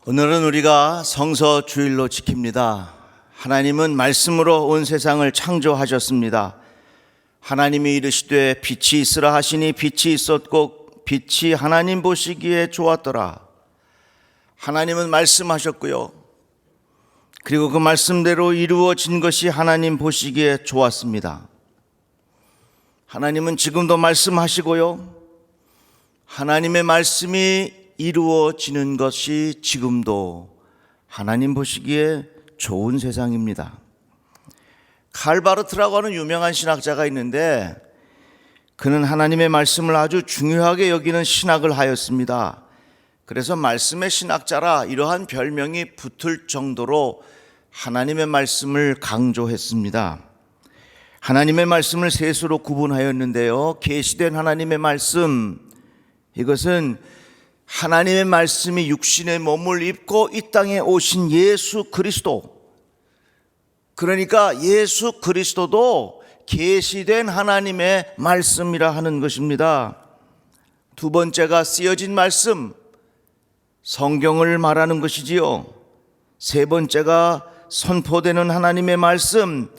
오늘은 우리가 성서 주일로 지킵니다. 하나님은 말씀으로 온 세상을 창조하셨습니다. 하나님이 이르시되 빛이 있으라 하시니 빛이 있었고 빛이 하나님 보시기에 좋았더라. 하나님은 말씀하셨고요. 그리고 그 말씀대로 이루어진 것이 하나님 보시기에 좋았습니다. 하나님은 지금도 말씀하시고요. 하나님의 말씀이 이루어지는 것이 지금도 하나님 보시기에 좋은 세상입니다. 칼바르트라고 하는 유명한 신학자가 있는데 그는 하나님의 말씀을 아주 중요하게 여기는 신학을 하였습니다. 그래서 말씀의 신학자라 이러한 별명이 붙을 정도로 하나님의 말씀을 강조했습니다. 하나님의 말씀을 세 수로 구분하였는데요. 계시된 하나님의 말씀, 이것은 하나님의 말씀이 육신의 몸을 입고 이 땅에 오신 예수 그리스도, 그러니까 예수 그리스도도 계시된 하나님의 말씀이라 하는 것입니다. 두 번째가 쓰여진 말씀, 성경을 말하는 것이지요. 세 번째가 선포되는 하나님의 말씀,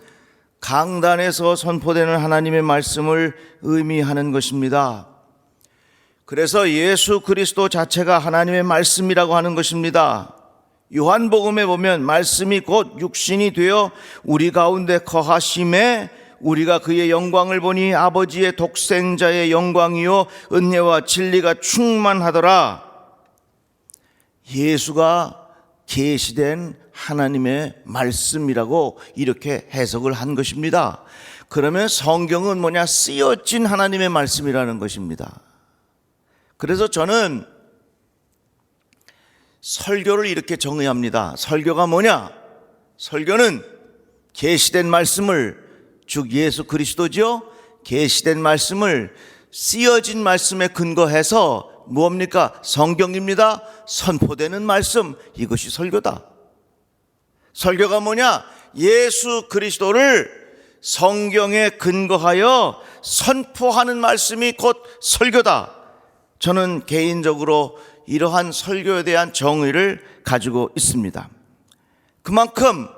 강단에서 선포되는 하나님의 말씀을 의미하는 것입니다. 그래서 예수 그리스도 자체가 하나님의 말씀이라고 하는 것입니다. 요한복음에 보면 말씀이 곧 육신이 되어 우리 가운데 거하심에 우리가 그의 영광을 보니 아버지의 독생자의 영광이요 은혜와 진리가 충만하더라. 예수가 계시된 하나님의 말씀이라고 이렇게 해석을 한 것입니다. 그러면 성경은 뭐냐? 쓰여진 하나님의 말씀이라는 것입니다. 그래서 저는 설교를 이렇게 정의합니다. 설교가 뭐냐? 설교는 계시된 말씀을, 즉 예수 그리스도죠, 계시된 말씀을 쓰여진 말씀에 근거해서 무엇입니까? 성경입니다. 선포되는 말씀, 이것이 설교다. 설교가 뭐냐? 예수 그리스도를 성경에 근거하여 선포하는 말씀이 곧 설교다. 저는 개인적으로 이러한 설교에 대한 정의를 가지고 있습니다. 그만큼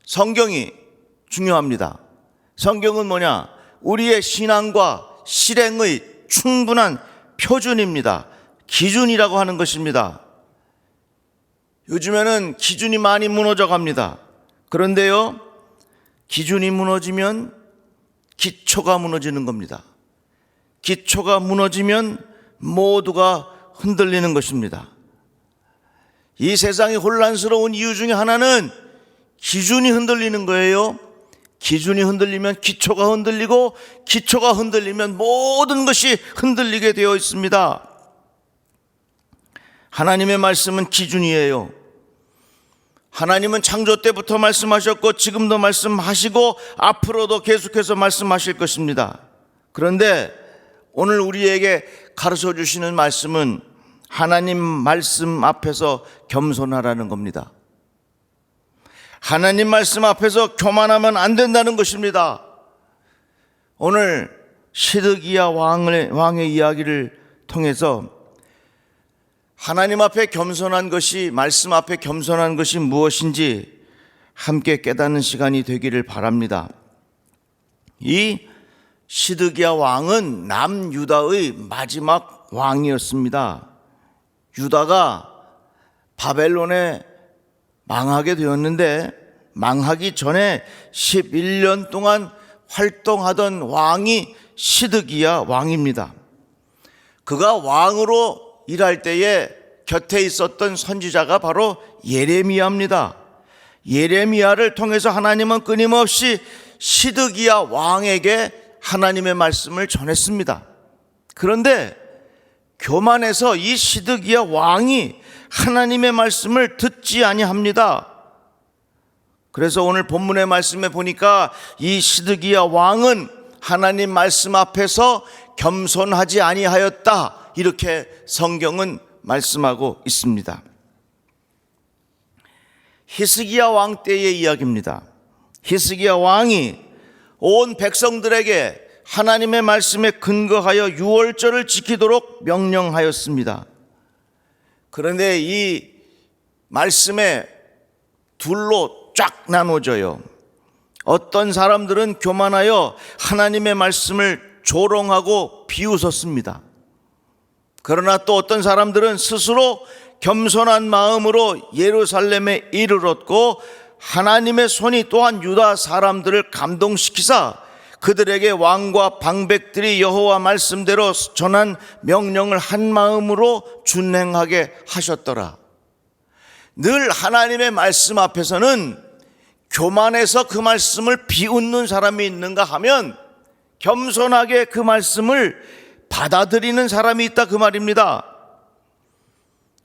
성경이 중요합니다. 성경은 뭐냐? 우리의 신앙과 실행의 충분한 표준입니다. 기준이라고 하는 것입니다. 요즘에는 기준이 많이 무너져 갑니다. 그런데요, 기준이 무너지면 기초가 무너지는 겁니다. 기초가 무너지면 모두가 흔들리는 것입니다. 이 세상이 혼란스러운 이유 중에 하나는 기준이 흔들리는 거예요. 기준이 흔들리면 기초가 흔들리고, 기초가 흔들리면 모든 것이 흔들리게 되어 있습니다. 하나님의 말씀은 기준이에요. 하나님은 창조 때부터 말씀하셨고 지금도 말씀하시고 앞으로도 계속해서 말씀하실 것입니다. 그런데 오늘 우리에게 가르쳐 주시는 말씀은 하나님 말씀 앞에서 겸손하라는 겁니다. 하나님 말씀 앞에서 교만하면 안 된다는 것입니다. 오늘 시드기야 왕의 이야기를 통해서 하나님 앞에 겸손한 것이, 말씀 앞에 겸손한 것이 무엇인지 함께 깨닫는 시간이 되기를 바랍니다. 이 시드기야 왕은 남유다의 마지막 왕이었습니다. 유다가 바벨론에 망하게 되었는데 망하기 전에 11년 동안 활동하던 왕이 시드기야 왕입니다. 그가 왕으로 일할 때에 곁에 있었던 선지자가 바로 예레미야입니다. 예레미야를 통해서 하나님은 끊임없이 시드기야 왕에게 하나님의 말씀을 전했습니다. 그런데 교만해서 이 시드기야 왕이 하나님의 말씀을 듣지 아니합니다. 그래서 오늘 본문의 말씀에 보니까 이 시드기야 왕은 하나님 말씀 앞에서 겸손하지 아니하였다, 이렇게 성경은 말씀하고 있습니다. 히스기야 왕 때의 이야기입니다. 히스기야 왕이 온 백성들에게 하나님의 말씀에 근거하여 유월절을 지키도록 명령하였습니다. 그런데 이 말씀에 둘로 쫙 나눠져요. 어떤 사람들은 교만하여 하나님의 말씀을 조롱하고 비웃었습니다. 그러나 또 어떤 사람들은 스스로 겸손한 마음으로 예루살렘에 이르렀고 하나님의 손이 또한 유다 사람들을 감동시키사 그들에게 왕과 방백들이 여호와 말씀대로 전한 명령을 한 마음으로 준행하게 하셨더라. 늘 하나님의 말씀 앞에서는 교만해서 그 말씀을 비웃는 사람이 있는가 하면 겸손하게 그 말씀을 받아들이는 사람이 있다 그 말입니다.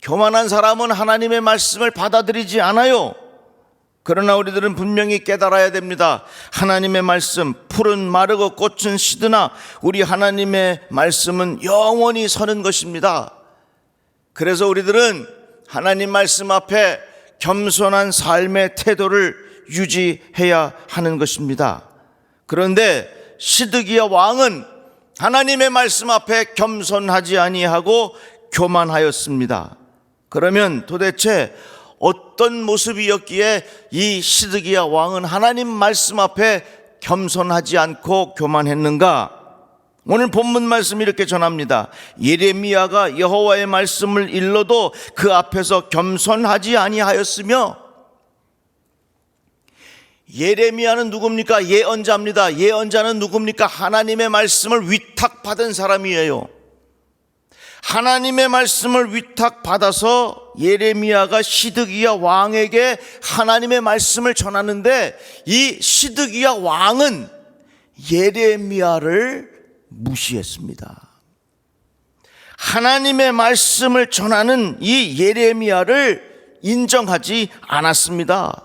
교만한 사람은 하나님의 말씀을 받아들이지 않아요. 그러나 우리들은 분명히 깨달아야 됩니다. 하나님의 말씀, 풀은 마르고 꽃은 시드나 우리 하나님의 말씀은 영원히 서는 것입니다. 그래서 우리들은 하나님 말씀 앞에 겸손한 삶의 태도를 유지해야 하는 것입니다. 그런데 시드기야 왕은 하나님의 말씀 앞에 겸손하지 아니하고 교만하였습니다. 그러면 도대체 어떤 모습이었기에 이 시드기야 왕은 하나님 말씀 앞에 겸손하지 않고 교만했는가? 오늘 본문 말씀이 이렇게 전합니다. 예레미야가 여호와의 말씀을 일러도 그 앞에서 겸손하지 아니하였으며. 예레미야는 누굽니까? 예언자입니다. 예언자는 누굽니까? 하나님의 말씀을 위탁받은 사람이에요. 하나님의 말씀을 위탁받아서 예레미야가 시드기야 왕에게 하나님의 말씀을 전하는데 이 시드기야 왕은 예레미야를 무시했습니다. 하나님의 말씀을 전하는 이 예레미야를 인정하지 않았습니다.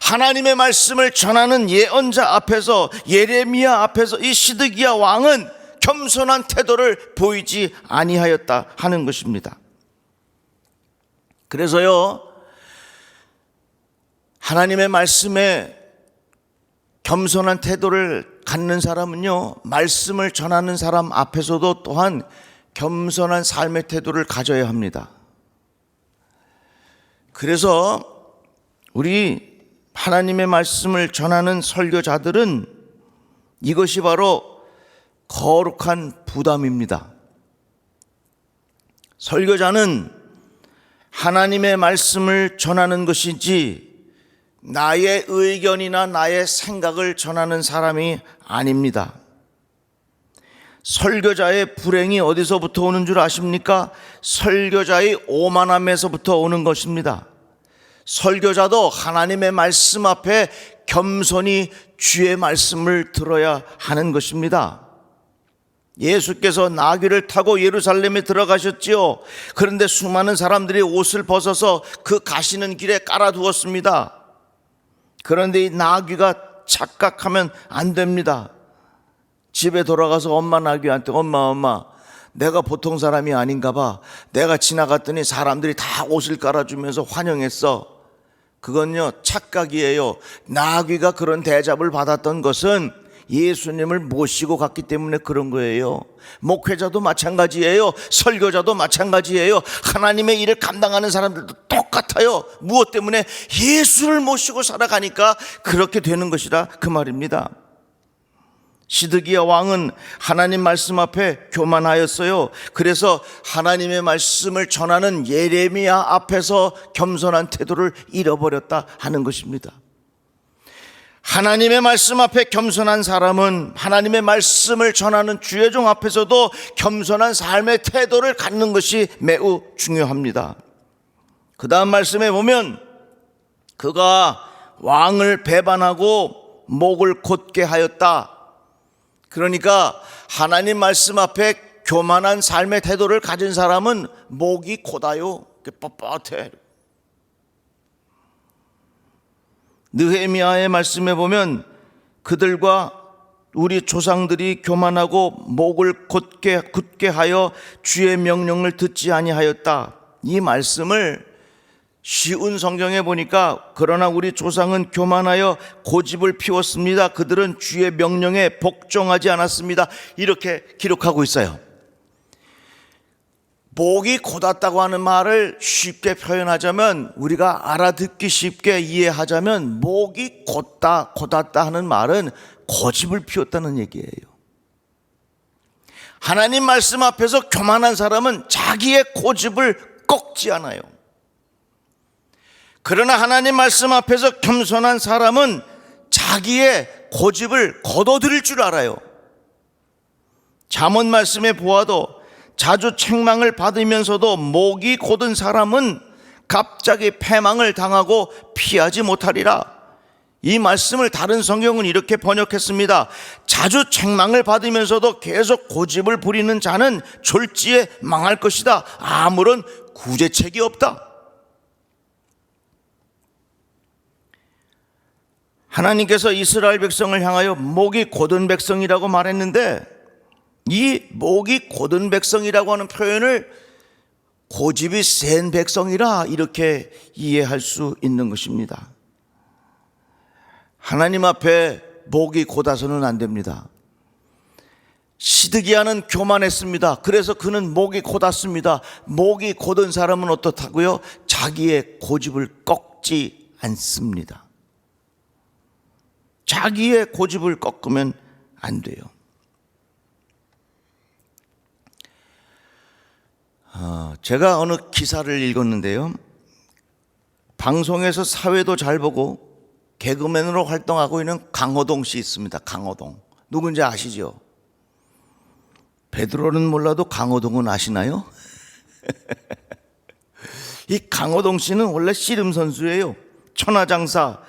하나님의 말씀을 전하는 예언자 앞에서, 예레미야 앞에서 이 시드기야 왕은 겸손한 태도를 보이지 아니하였다 하는 것입니다. 그래서요, 하나님의 말씀에 겸손한 태도를 갖는 사람은요, 말씀을 전하는 사람 앞에서도 또한 겸손한 삶의 태도를 가져야 합니다. 그래서 우리 하나님의 말씀을 전하는 설교자들은 이것이 바로 거룩한 부담입니다. 설교자는 하나님의 말씀을 전하는 것이지 나의 의견이나 나의 생각을 전하는 사람이 아닙니다. 설교자의 불행이 어디서부터 오는 줄 아십니까? 설교자의 오만함에서부터 오는 것입니다. 설교자도 하나님의 말씀 앞에 겸손히 주의 말씀을 들어야 하는 것입니다. 예수께서 나귀를 타고 예루살렘에 들어가셨지요. 그런데 수많은 사람들이 옷을 벗어서 그 가시는 길에 깔아두었습니다. 그런데 이 나귀가 착각하면 안 됩니다. 집에 돌아가서 엄마 나귀한테 엄마 내가 보통 사람이 아닌가 봐. 내가 지나갔더니 사람들이 다 옷을 깔아주면서 환영했어. 그건요 착각이에요. 나귀가 그런 대접을 받았던 것은 예수님을 모시고 갔기 때문에 그런 거예요. 목회자도 마찬가지예요. 설교자도 마찬가지예요. 하나님의 일을 감당하는 사람들도 똑같아요. 무엇 때문에? 예수를 모시고 살아가니까 그렇게 되는 것이라 그 말입니다. 시드기야 왕은 하나님 말씀 앞에 교만하였어요. 그래서 하나님의 말씀을 전하는 예레미야 앞에서 겸손한 태도를 잃어버렸다 하는 것입니다. 하나님의 말씀 앞에 겸손한 사람은 하나님의 말씀을 전하는 주의 종 앞에서도 겸손한 삶의 태도를 갖는 것이 매우 중요합니다. 그 다음 말씀에 보면 그가 왕을 배반하고 목을 곧게 하였다. 그러니까 하나님 말씀 앞에 교만한 삶의 태도를 가진 사람은 목이 고다요. 뻣뻣해. 느헤미야의 말씀에 보면 그들과 우리 조상들이 교만하고 목을 굳게 하여 주의 명령을 듣지 아니하였다. 이 말씀을 쉬운 성경에 보니까 그러나 우리 조상은 교만하여 고집을 피웠습니다. 그들은 주의 명령에 복종하지 않았습니다. 이렇게 기록하고 있어요. 목이 곧았다고 하는 말을 쉽게 표현하자면, 우리가 알아듣기 쉽게 이해하자면, 목이 곧았다 하는 말은 고집을 피웠다는 얘기예요. 하나님 말씀 앞에서 교만한 사람은 자기의 고집을 꺾지 않아요. 그러나 하나님 말씀 앞에서 겸손한 사람은 자기의 고집을 거둬들일 줄 알아요. 잠언 말씀에 보아도 자주 책망을 받으면서도 목이 곧은 사람은 갑자기 패망을 당하고 피하지 못하리라. 이 말씀을 다른 성경은 이렇게 번역했습니다. 자주 책망을 받으면서도 계속 고집을 부리는 자는 졸지에 망할 것이다. 아무런 구제책이 없다. 하나님께서 이스라엘 백성을 향하여 목이 곧은 백성이라고 말했는데, 이 목이 곧은 백성이라고 하는 표현을 고집이 센 백성이라 이렇게 이해할 수 있는 것입니다. 하나님 앞에 목이 곧아서는 안 됩니다. 시드기야는 교만했습니다. 그래서 그는 목이 곧았습니다. 목이 곧은 사람은 어떻다고요? 자기의 고집을 꺾지 않습니다. 자기의 고집을 꺾으면 안 돼요. 제가 어느 기사를 읽었는데요, 방송에서 사회도 잘 보고 개그맨으로 활동하고 있는 강호동 씨 있습니다. 강호동 누군지 아시죠? 베드로는 몰라도 강호동은 아시나요? 이 강호동 씨는 원래 씨름 선수예요. 천하장사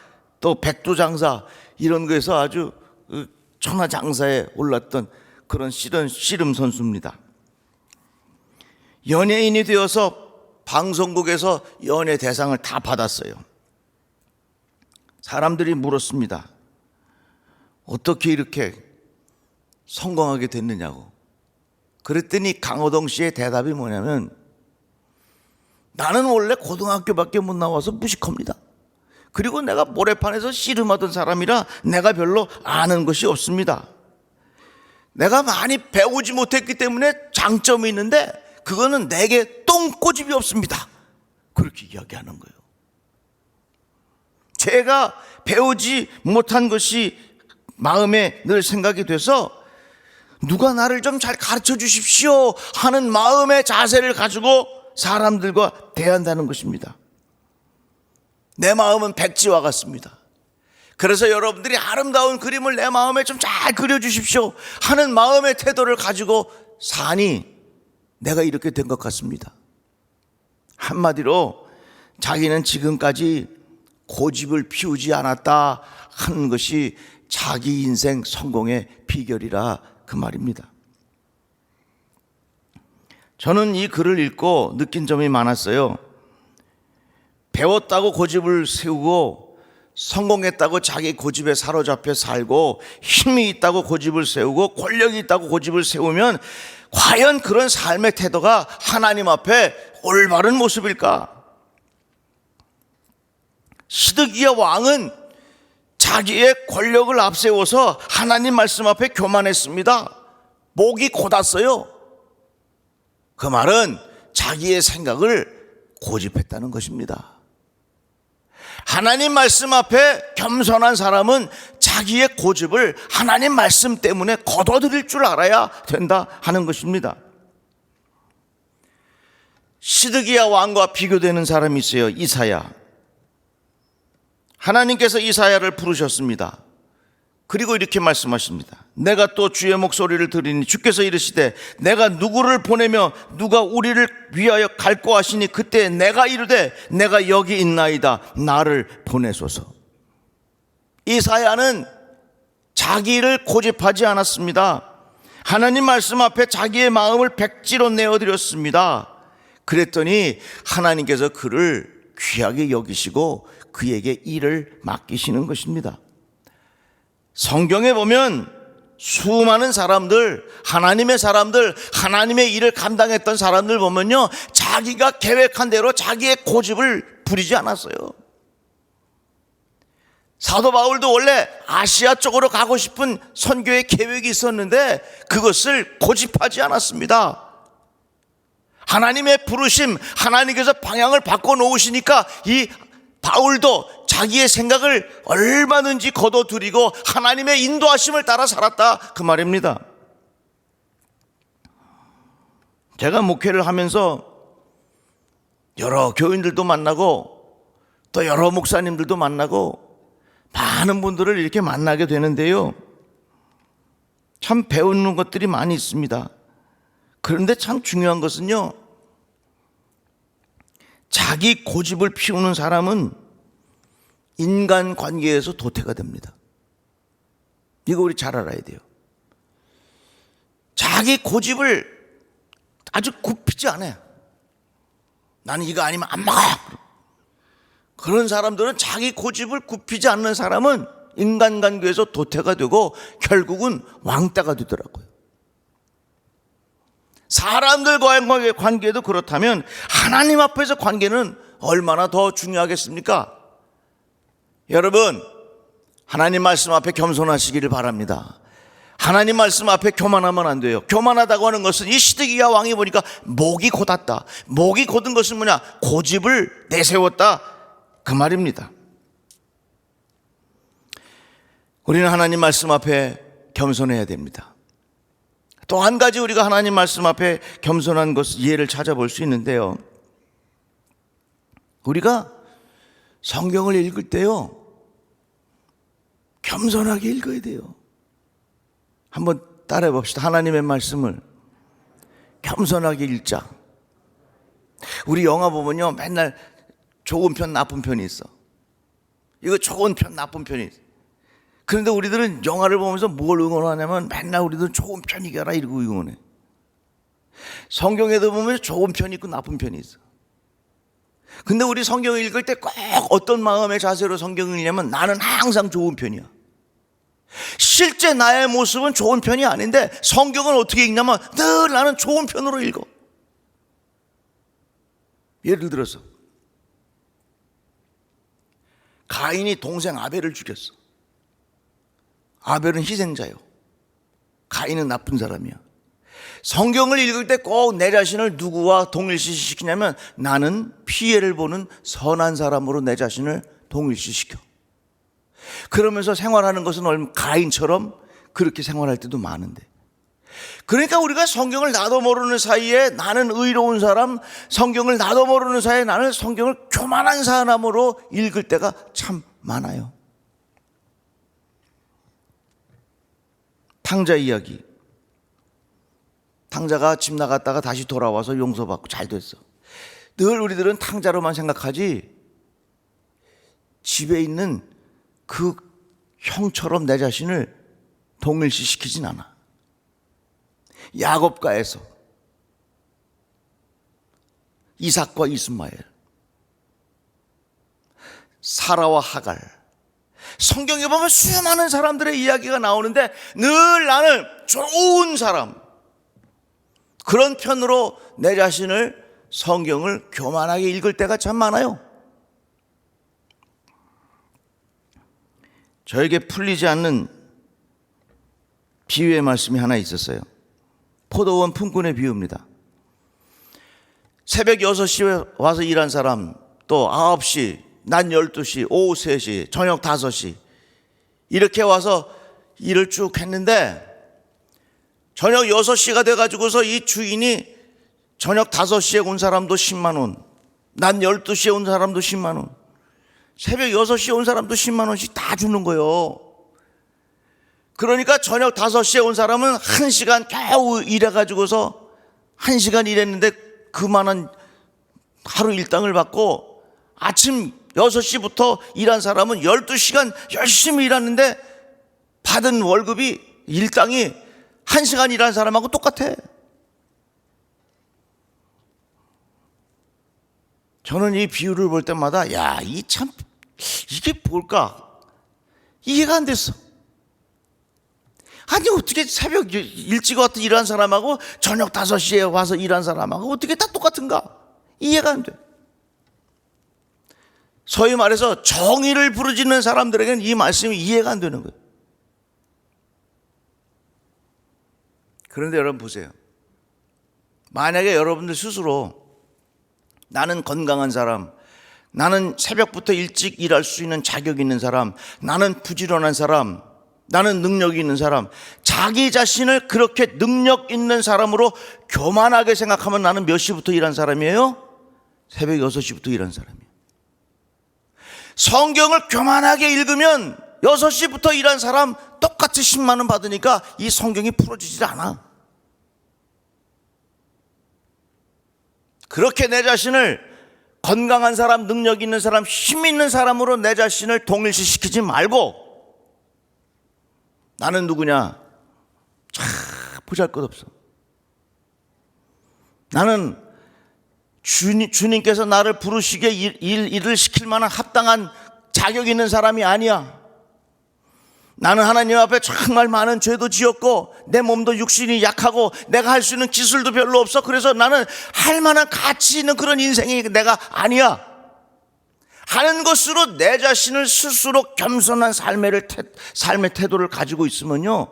또 백두장사 이런 거에서 아주 천하장사에 올랐던 그런 씨름 선수입니다. 연예인이 되어서 방송국에서 연예 대상을 다 받았어요. 사람들이 물었습니다. 어떻게 이렇게 성공하게 됐느냐고. 그랬더니 강호동 씨의 대답이 뭐냐면, 나는 원래 고등학교밖에 못 나와서 무식합니다. 그리고 내가 모래판에서 씨름하던 사람이라 내가 별로 아는 것이 없습니다. 내가 많이 배우지 못했기 때문에 장점이 있는데 그거는 내게 똥꼬집이 없습니다. 그렇게 이야기하는 거예요. 제가 배우지 못한 것이 마음에 늘 생각이 돼서 누가 나를 좀 잘 가르쳐 주십시오 하는 마음의 자세를 가지고 사람들과 대한다는 것입니다. 내 마음은 백지와 같습니다. 그래서 여러분들이 아름다운 그림을 내 마음에 좀 잘 그려주십시오 하는 마음의 태도를 가지고 사니 내가 이렇게 된 것 같습니다. 한마디로 자기는 지금까지 고집을 피우지 않았다 하는 것이 자기 인생 성공의 비결이라 그 말입니다. 저는 이 글을 읽고 느낀 점이 많았어요. 배웠다고 고집을 세우고 성공했다고 자기 고집에 사로잡혀 살고 힘이 있다고 고집을 세우고 권력이 있다고 고집을 세우면 과연 그런 삶의 태도가 하나님 앞에 올바른 모습일까? 시드기야 왕은 자기의 권력을 앞세워서 하나님 말씀 앞에 교만했습니다. 목이 곧았어요. 그 말은 자기의 생각을 고집했다는 것입니다. 하나님 말씀 앞에 겸손한 사람은 자기의 고집을 하나님 말씀 때문에 거둬들일 줄 알아야 된다 하는 것입니다. 시드기야 왕과 비교되는 사람이 있어요. 이사야. 하나님께서 이사야를 부르셨습니다. 그리고 이렇게 말씀하십니다. 내가 또 주의 목소리를 들으니 주께서 이르시되 내가 누구를 보내며 누가 우리를 위하여 갈고 하시니 그때 내가 이르되 내가 여기 있나이다 나를 보내소서. 이사야는 자기를 고집하지 않았습니다. 하나님 말씀 앞에 자기의 마음을 백지로 내어드렸습니다. 그랬더니 하나님께서 그를 귀하게 여기시고 그에게 일을 맡기시는 것입니다. 성경에 보면 수많은 사람들, 하나님의 일을 감당했던 사람들 보면요, 자기가 계획한 대로 자기의 고집을 부리지 않았어요. 사도 바울도 원래 아시아 쪽으로 가고 싶은 선교의 계획이 있었는데 그것을 고집하지 않았습니다. 하나님의 부르심, 하나님께서 방향을 바꿔놓으시니까 이 바울도 자기의 생각을 얼마든지 거둬들이고 하나님의 인도하심을 따라 살았다, 그 말입니다. 제가 목회를 하면서 여러 교인들도 만나고 또 여러 목사님들도 만나고 많은 분들을 이렇게 만나게 되는데요, 참 배우는 것들이 많이 있습니다. 그런데 참 중요한 것은요, 자기 고집을 피우는 사람은 인간관계에서 도태가 됩니다. 이거 우리 잘 알아야 돼요. 자기 고집을 아주 굽히지 않아요. 나는 이거 아니면 안 먹어요. 그런 사람들은, 자기 고집을 굽히지 않는 사람은 인간관계에서 도태가 되고 결국은 왕따가 되더라고요. 사람들과의 관계도 그렇다면 하나님 앞에서 관계는 얼마나 더 중요하겠습니까? 여러분, 하나님 말씀 앞에 겸손하시기를 바랍니다. 하나님 말씀 앞에 교만하면 안 돼요. 교만하다고 하는 것은, 이 시드기야 왕이 보니까 목이 곧았다. 목이 곧은 것은 뭐냐? 고집을 내세웠다, 그 말입니다. 우리는 하나님 말씀 앞에 겸손해야 됩니다. 또 한 가지 우리가 하나님 말씀 앞에 겸손한 것, 이해를 찾아볼 수 있는데요, 우리가 성경을 읽을 때요, 겸손하게 읽어야 돼요. 한번 따라해 봅시다. 하나님의 말씀을 겸손하게 읽자. 우리 영화 보면요, 맨날 좋은 편 나쁜 편이 있어. 이거 좋은 편 나쁜 편이 있어. 그런데 우리들은 영화를 보면서 뭘 응원하냐면 맨날 우리들은 좋은 편 이겨라 이러고 응원해. 성경에도 보면 좋은 편이 있고 나쁜 편이 있어. 근데 우리 성경을 읽을 때 꼭 어떤 마음의 자세로 성경을 읽냐면, 나는 항상 좋은 편이야. 실제 나의 모습은 좋은 편이 아닌데 성경은 어떻게 읽냐면 늘 나는 좋은 편으로 읽어. 예를 들어서 가인이 동생 아벨을 죽였어. 아벨은 희생자요, 가인은 나쁜 사람이야. 성경을 읽을 때 꼭 내 자신을 누구와 동일시시키냐면, 나는 피해를 보는 선한 사람으로 내 자신을 동일시시켜. 그러면서 생활하는 것은 가인처럼 그렇게 생활할 때도 많은데, 그러니까 우리가 성경을 나도 모르는 사이에 나는 의로운 사람, 성경을 나도 모르는 사이에 나는 성경을 교만한 사람으로 읽을 때가 참 많아요. 탕자 이야기. 탕자가 집 나갔다가 다시 돌아와서 용서받고 잘 됐어. 늘 우리들은 탕자로만 생각하지 집에 있는 그 형처럼 내 자신을 동일시시키진 않아. 야곱과에서 이삭과 이스마엘, 사라와 하갈, 성경에 보면 수많은 사람들의 이야기가 나오는데 늘 나는 좋은 사람, 그런 편으로 내 자신을, 성경을 교만하게 읽을 때가 참 많아요. 저에게 풀리지 않는 비유의 말씀이 하나 있었어요. 포도원 품꾼의 비유입니다. 새벽 6시에 와서 일한 사람, 또 9시, 낮 12시, 오후 3시, 저녁 5시 이렇게 와서 일을 쭉 했는데, 저녁 6시가 돼가지고서 이 주인이 저녁 5시에 온 사람도 10만 원, 낮 12시에 온 사람도 10만 원, 새벽 6시에 온 사람도 10만 원씩 다 주는 거예요. 그러니까 저녁 5시에 온 사람은 1시간 겨우 일해가지고서 1시간 일했는데 그만한 하루 일당을 받고, 아침 6시부터 일한 사람은 12시간 열심히 일하는데 받은 월급이, 일당이 1시간 일한 사람하고 똑같아. 저는 이 비유를 볼 때마다 이게 뭘까? 이해가 안 됐어. 아니, 어떻게 새벽 일찍 와서 일한 사람하고 저녁 5시에 와서 일한 사람하고 어떻게 다 똑같은가? 이해가 안 돼. 소위 말해서 정의를 부르짖는 사람들에게는 이 말씀이 이해가 안 되는 거예요. 그런데 여러분 보세요. 만약에 여러분들 스스로 나는 건강한 사람, 나는 새벽부터 일찍 일할 수 있는 자격 있는 사람, 나는 부지런한 사람, 나는 능력이 있는 사람, 자기 자신을 그렇게 능력 있는 사람으로 교만하게 생각하면 나는 몇 시부터 일한 사람이에요? 새벽 6시부터 일한 사람이에요. 성경을 교만하게 읽으면 6시부터 일한 사람 똑같이 10만 원 받으니까 이 성경이 풀어지질 않아. 그렇게 내 자신을 건강한 사람, 능력 있는 사람, 힘 있는 사람으로 내 자신을 동일시시키지 말고 나는 누구냐? 참 보잘것없어. 나는 주님께서 나를 부르시기에 일을 시킬 만한 합당한 자격 있는 사람이 아니야. 나는 하나님 앞에 정말 많은 죄도 지었고 내 몸도 육신이 약하고 내가 할 수 있는 기술도 별로 없어. 그래서 나는 할 만한 가치 있는 그런 인생이 내가 아니야 하는 것으로 내 자신을 스스로 겸손한 삶의 태도를 가지고 있으면요,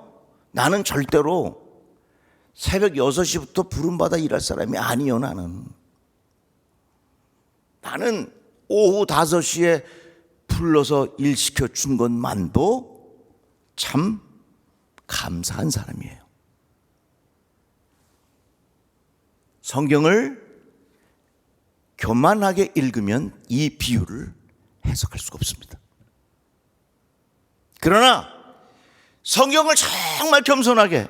나는 절대로 새벽 6시부터 부름받아 일할 사람이 아니요. 나는 오후 5시에 불러서 일 시켜준 것만도 참 감사한 사람이에요. 성경을 교만하게 읽으면 이 비유를 해석할 수가 없습니다. 그러나 성경을 정말 겸손하게,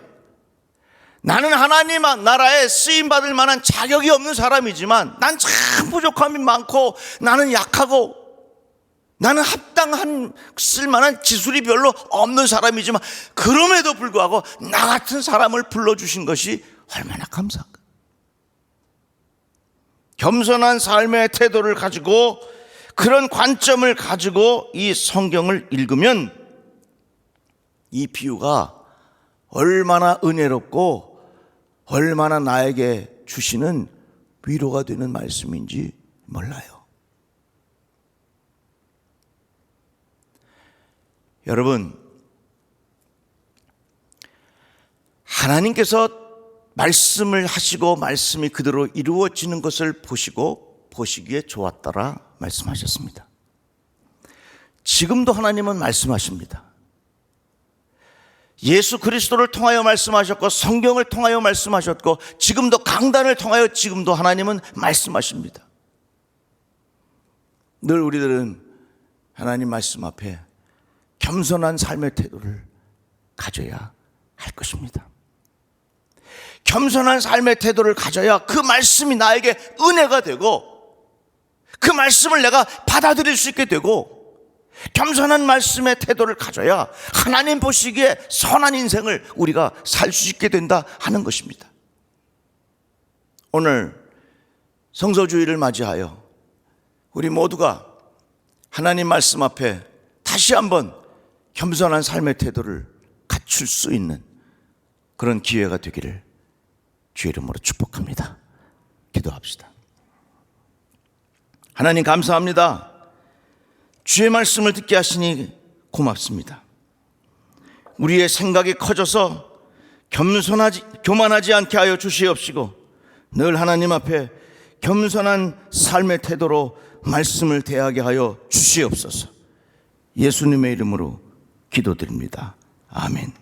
나는 하나님 나라에 쓰임받을 만한 자격이 없는 사람이지만 난 참 부족함이 많고 나는 약하고 나는 합당한 쓸만한 기술이 별로 없는 사람이지만 그럼에도 불구하고 나 같은 사람을 불러주신 것이 얼마나 감사한가. 겸손한 삶의 태도를 가지고, 그런 관점을 가지고 이 성경을 읽으면 이 비유가 얼마나 은혜롭고 얼마나 나에게 주시는 위로가 되는 말씀인지 몰라요. 여러분, 하나님께서 말씀을 하시고 말씀이 그대로 이루어지는 것을 보시기에 좋았더라 말씀하셨습니다. 지금도 하나님은 말씀하십니다. 예수 그리스도를 통하여 말씀하셨고 성경을 통하여 말씀하셨고 지금도 강단을 통하여 지금도 하나님은 말씀하십니다. 늘 우리들은 하나님 말씀 앞에 겸손한 삶의 태도를 가져야 할 것입니다. 겸손한 삶의 태도를 가져야 그 말씀이 나에게 은혜가 되고 그 말씀을 내가 받아들일 수 있게 되고, 겸손한 말씀의 태도를 가져야 하나님 보시기에 선한 인생을 우리가 살 수 있게 된다 하는 것입니다. 오늘 성서주일을 맞이하여 우리 모두가 하나님 말씀 앞에 다시 한번 겸손한 삶의 태도를 갖출 수 있는 그런 기회가 되기를 주의 이름으로 축복합니다. 기도합시다. 하나님 감사합니다. 주의 말씀을 듣게 하시니 고맙습니다. 우리의 생각이 커져서 교만하지 않게 하여 주시옵시고 늘 하나님 앞에 겸손한 삶의 태도로 말씀을 대하게 하여 주시옵소서. 예수님의 이름으로 기도드립니다. 아멘.